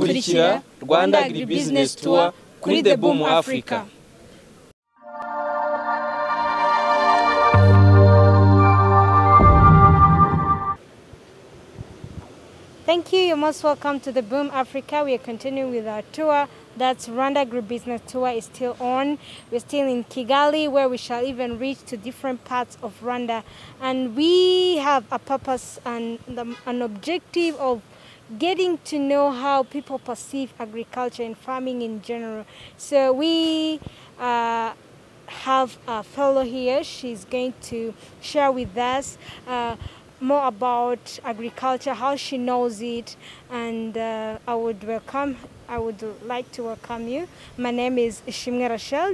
kurikira Rwanda Agribusiness Tour kuri The Boom Africa. Thank you. You're most welcome to The Boom Africa. We are continuing with our tour. That's Rwanda Agribusiness Tour is still on. We're still in Kigali, where we shall even reach to different parts of Rwanda. And we have a purpose and an objective of getting to know how people perceive agriculture and farming in general. So we have a fellow here. She's going to share with us more about agriculture, how she knows it, and I would like to welcome you. My name is Ishimwe Rachel.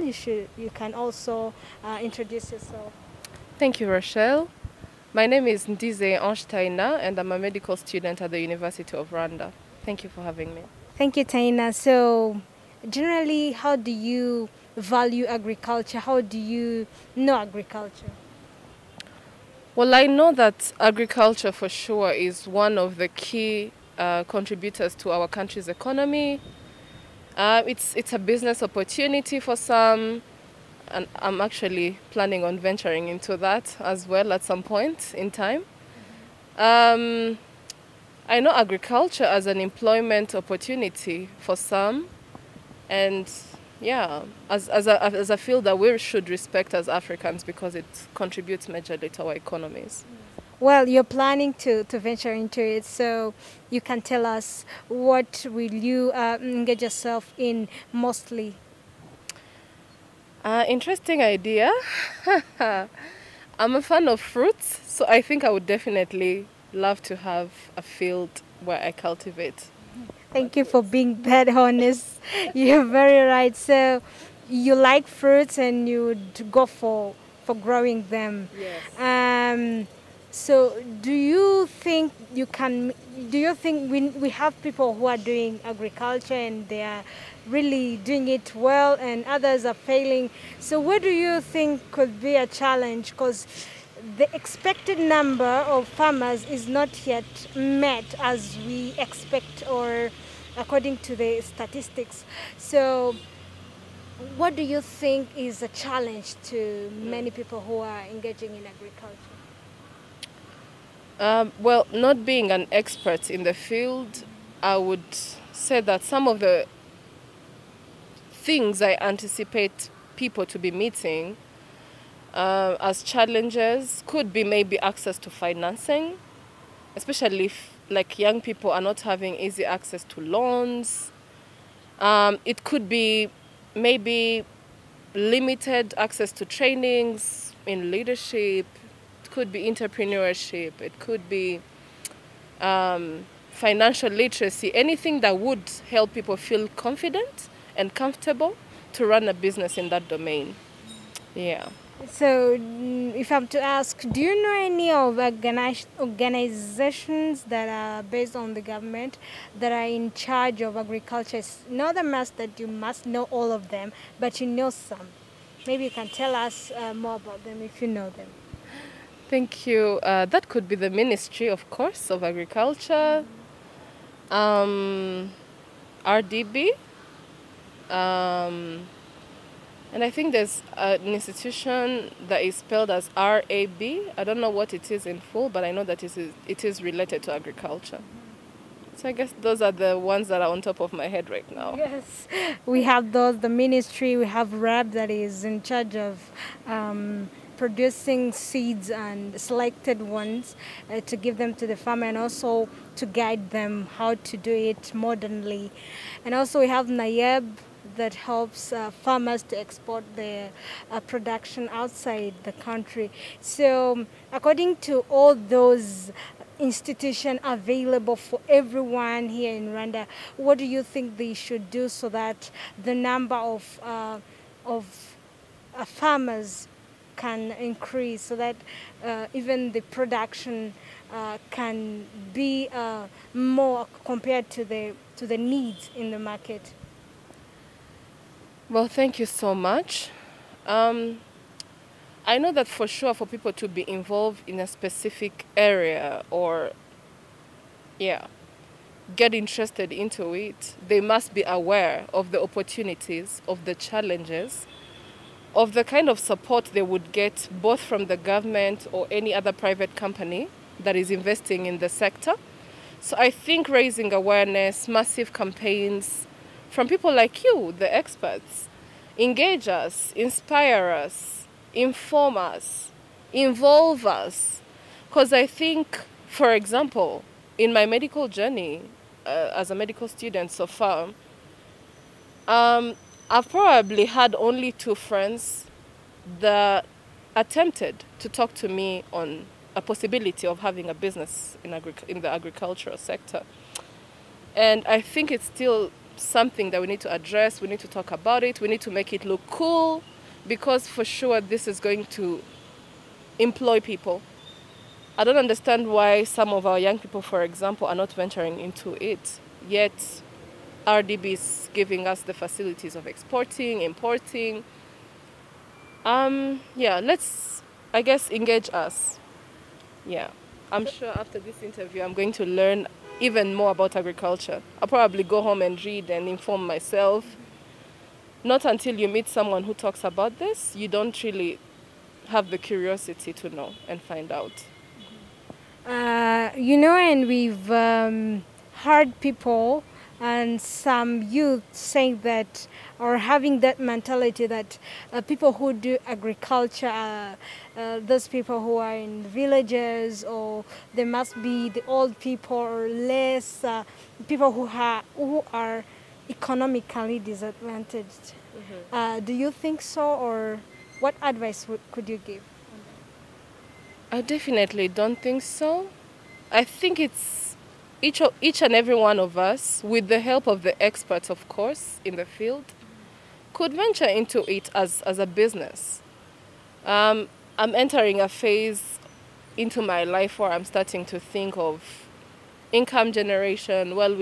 You can also introduce yourself. Thank you, Rachel. My name is NDIZEYE Ange Thaina, and I'm a medical student at the University of Rwanda. Thank you for having me. Thank you, Thaina. So, generally, how do you value agriculture? How do you know agriculture? Well, I know that agriculture for sure is one of the key contributors to our country's economy. It's a business opportunity for some, and I'm actually planning on venturing into that as well at some point in time. I know agriculture as an employment opportunity for some, and yeah, as a field that we should respect as Africans because it contributes majorly to our economies. Well, you're planning to venture into it, so you can tell us what will you engage yourself in mostly? Interesting idea. I'm a fan of fruits, so I think I would definitely love to have a field where I cultivate. Thank you for being that honest. You're very right. So you like fruits and you would go for growing them. Yes. So do you think we have people who are doing agriculture and they are really doing it well and others are failing? So what do you think could be a challenge? Because the expected number of farmers is not yet met as we expect or according to the statistics. So what do you think is a challenge to many people who are engaging in agriculture? Well, not being an expert in the field, I would say that some of the things I anticipate people to be meeting as challenges could be maybe access to financing, especially if like young people are not having easy access to loans. It could be maybe limited access to trainings in leadership. It could be entrepreneurship. It could be financial literacy, anything that would help people feel confident and comfortable to run a business in that domain. Yeah. So if I'm to ask, do you know any of organizations that are based on the government that are in charge of agriculture? It's not a must that you must know all of them, but you know some. Maybe you can tell us more about them if you know them. Thank you. That could be the Ministry, of course, of Agriculture, RDB, and I think there's an institution that is spelled as RAB. I don't know what it is in full, but I know that it is related to agriculture. So I guess those are the ones that are on top of my head right now. Yes, we have those, the ministry, we have RAB that is in charge of producing seeds and selected ones to give them to the farmer and also to guide them how to do it modernly. And also we have NAYEB that helps farmers to export their production outside the country. So according to all those institutions available for everyone here in Rwanda, what do you think they should do so that the number of farmers can increase, so that even the production can be more compared to the needs in the market? Well, thank you so much. I know that for sure for people to be involved in a specific area or, yeah, get interested into it, they must be aware of the opportunities, of the challenges, of the kind of support they would get both from the government or any other private company that is investing in the sector. So I think raising awareness, massive campaigns from people like you, the experts, engage us, inspire us, inform us, involve us. Because I think, for example, in my medical journey as a medical student so far, I've probably had only 2 friends that attempted to talk to me on a possibility of having a business in the agricultural sector. And I think it's still something that we need to address, we need to talk about it, we need to make it look cool, because for sure this is going to employ people. I don't understand why some of our young people, for example, are not venturing into it, yet RDB is giving us the facilities of exporting, importing. Yeah, let's, I guess, engage us. Yeah, I'm sure after this interview I'm going to learn even more about agriculture. I'll probably go home and read and inform myself. Not until you meet someone who talks about this, you don't really have the curiosity to know and find out. You know, and we've heard people and some youth saying that, or having that mentality that people who do agriculture, those people who are in villages, or they must be the old people or less people who are economically disadvantaged. Do you think so, or what advice could you give? I definitely don't think so. I think it's each and every one of us, with the help of the experts, of course, in the field, could venture into it as a business. I'm entering a phase into my life where I'm starting to think of income generation. Where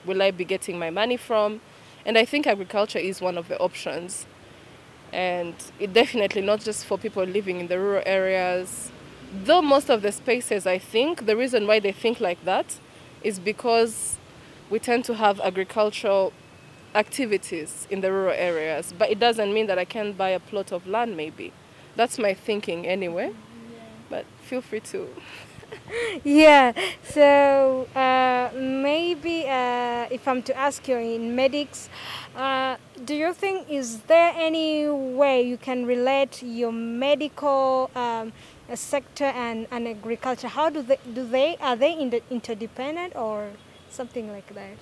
will I be getting my money from? And I think agriculture is one of the options. And it definitely not just for people living in the rural areas. Though most of the spaces, I think, the reason why they think like that is because we tend to have agricultural activities in the rural areas. But it doesn't mean that I can't buy a plot of land, maybe. That's my thinking anyway. Yeah. But feel free to. Yeah, so maybe if I'm to ask you in medics, do you think, is there any way you can relate your medical sector and agriculture? How are they interdependent or something like that?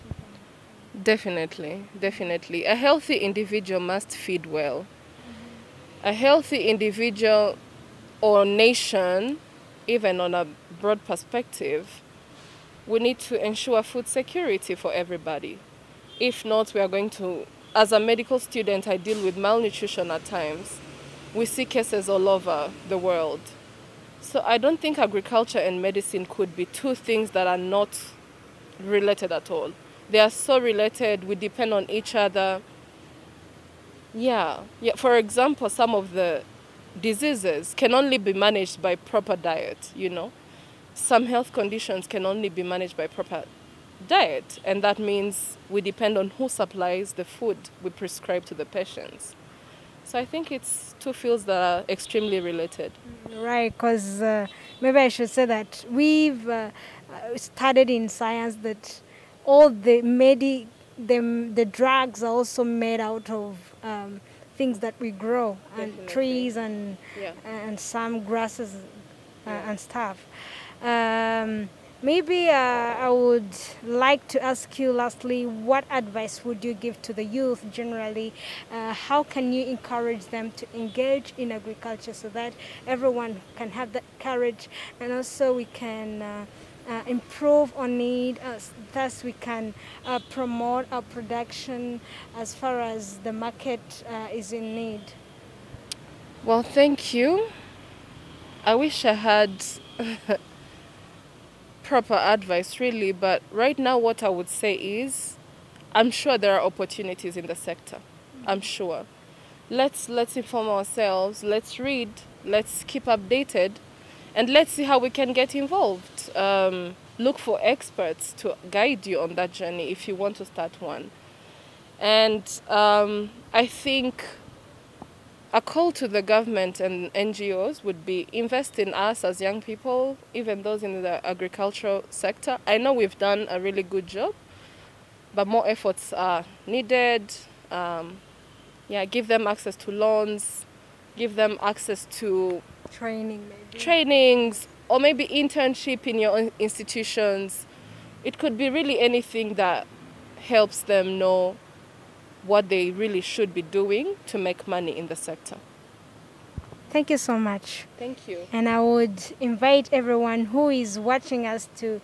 Definitely, definitely. A healthy individual must feed well. A healthy individual or nation, even on a broad perspective, we need to ensure food security for everybody. If not, we are going to, as a medical student, I deal with malnutrition at times. We see cases all over the world. So I don't think agriculture and medicine could be 2 things that are not related at all. They are so related, we depend on each other. Yeah. For example, some of the diseases can only be managed by proper diet, you know. Some health conditions can only be managed by proper diet, and that means we depend on who supplies the food we prescribe to the patients. So I think it's 2 fields that are extremely related. Right, because maybe I should say that we've studied in science that all the drugs are also made out of things that we grow. Definitely. And trees and some grasses and stuff. Maybe I would like to ask you lastly, what advice would you give to the youth generally? How can you encourage them to engage in agriculture so that everyone can have that courage, and also we can improve on it, thus we can promote our production as far as the market is in need? Well, thank you. I wish I had proper advice, really, but right now what I would say is I'm sure there are opportunities in the sector. I'm sure. Let's inform ourselves, let's read, let's keep updated, and let's see how we can get involved. look for experts to guide you on that journey if you want to start one. And I think a call to the government and NGOs would be invest in us as young people, even those in the agricultural sector. I know we've done a really good job, but more efforts are needed. Give them access to loans, give them access to trainings, or maybe internship in your own institutions. It could be really anything that helps them know what they really should be doing to make money in the sector. Thank you so much. Thank you. And I would invite everyone who is watching us to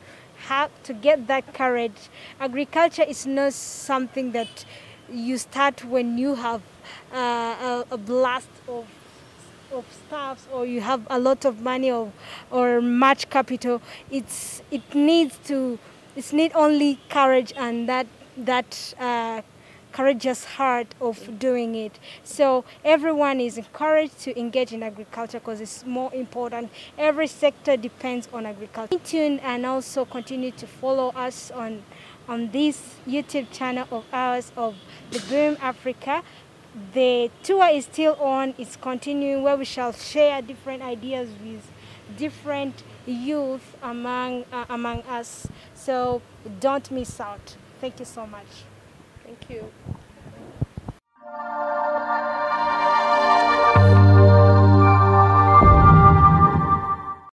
get that courage. Agriculture is not something that you start when you have a blast of staffs, or you have a lot of money or much capital. It needs only courage and that courageous heart of doing it. So everyone is encouraged to engage in agriculture because it's more important. Every sector depends on agriculture. Stay tuned and also continue to follow us on this YouTube channel of ours of the Boom Africa. The tour is still on, it's continuing, where we shall share different ideas with different youth among us. So don't miss out. Thank you so much. Thank you.